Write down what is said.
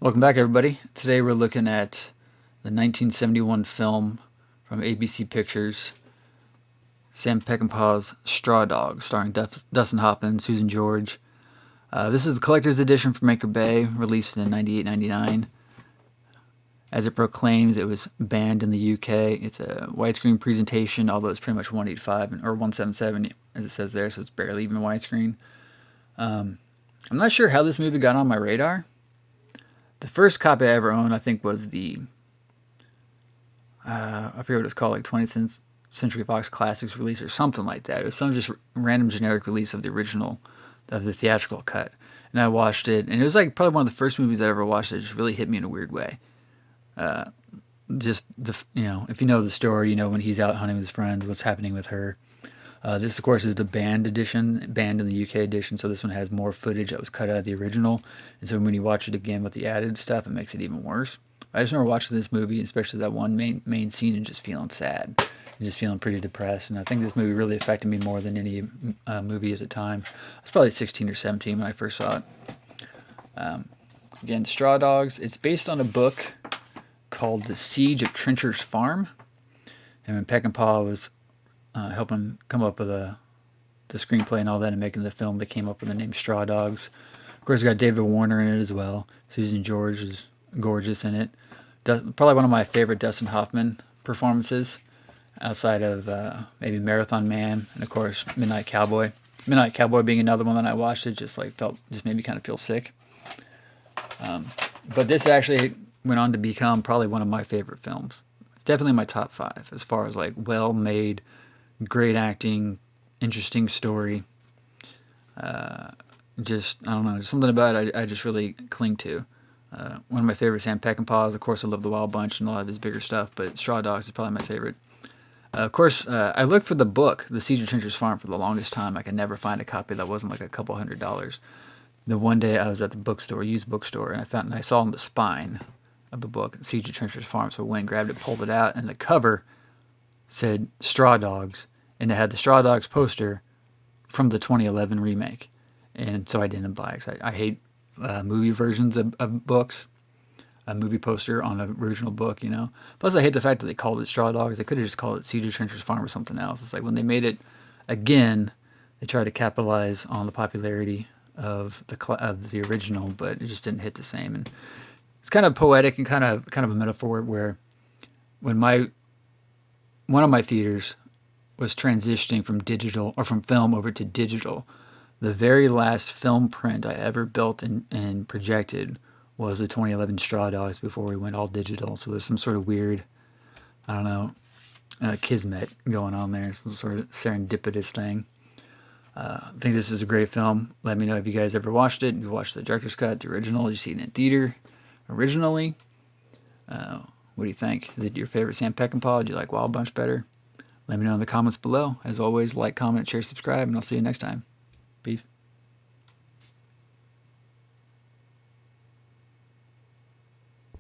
Welcome back, everybody. Today we're looking at the 1971 film from ABC Pictures, Sam Peckinpah's Straw Dogs, starring Dustin Hoffman, Susan George. This is the collector's edition from Anchor Bay, released in 98-99. As it proclaims, it was banned in the UK. It's a widescreen presentation, although it's pretty much 185 or 177, as it says there, so it's barely even widescreen. I'm not sure how this movie got on my radar. The first copy I ever owned, I think, was the, I forget what it's called, like 20th Century Fox Classics release or something like that. It was some just random generic release of the original, of the theatrical cut. And I watched it, and it was like probably one of the first movies I ever watched that just really hit me in a weird way. Just, if you know the story, when he's out hunting with his friends, what's happening with her. This, of course, is the banned edition, banned in the UK edition, so this one has more footage that was cut out of the original. And so when you watch it again with the added stuff, it makes it even worse. I just remember watching this movie, especially that one main scene, and just feeling sad, and just feeling pretty depressed. And I think this movie really affected me more than any movie at the time. I was probably 16 or 17 when I first saw it. Again, Straw Dogs. It's based on a book called The Siege of Trencher's Farm. And when Peckinpah was helping come up with the screenplay and all that and making the film, they came up with the name Straw Dogs. Of course, it's got David Warner in it as well. Susan George is gorgeous in it. Probably one of my favorite Dustin Hoffman performances, outside of maybe Marathon Man and, of course, Midnight Cowboy. Midnight Cowboy being another one that I watched, it just made me kind of feel sick. But this actually went on to become probably one of my favorite films. It's definitely in my top 5 as far as like well-made, great acting, interesting story. I don't know, just something about it I just really cling to. One of my favorite Sam Peckinpahs. Of course, I love The Wild Bunch and a lot of his bigger stuff, but Straw Dogs is probably my favorite. Of course, I looked for the book, The Siege of Trencher's Farm, for the longest time. I could never find a copy that wasn't like a couple $100. The one day I was at the bookstore, used bookstore, and I saw on the spine of the book, Siege of Trencher's Farm. So I went, grabbed it, pulled it out, and the cover said Straw Dogs, and it had the Straw Dogs poster from the 2011 remake. And so I didn't buy it, 'cause I hate movie versions of books, a movie poster on an original book, Plus, I hate the fact that they called it Straw Dogs. They could have just called it Siege of Trencher's Farm or something else. It's like when they made it again, they tried to capitalize on the popularity of the original, but it just didn't hit the same. And it's kind of poetic and kind of a metaphor where when one of my theaters was transitioning from digital or from film over to digital, the very last film print I ever built and projected was the 2011 Straw Dogs before we went all digital. So there's some sort of weird, I don't know, kismet going on there, some sort of serendipitous thing. I think this is a great film. Let me know if you guys ever watched it. You watched the director's cut, the original. You seen it in theater originally. What do you think? Is it your favorite Sam Peckinpah? Do you like Wild Bunch better? Let me know in the comments below. As always, like, comment, share, subscribe, and I'll see you next time. Peace.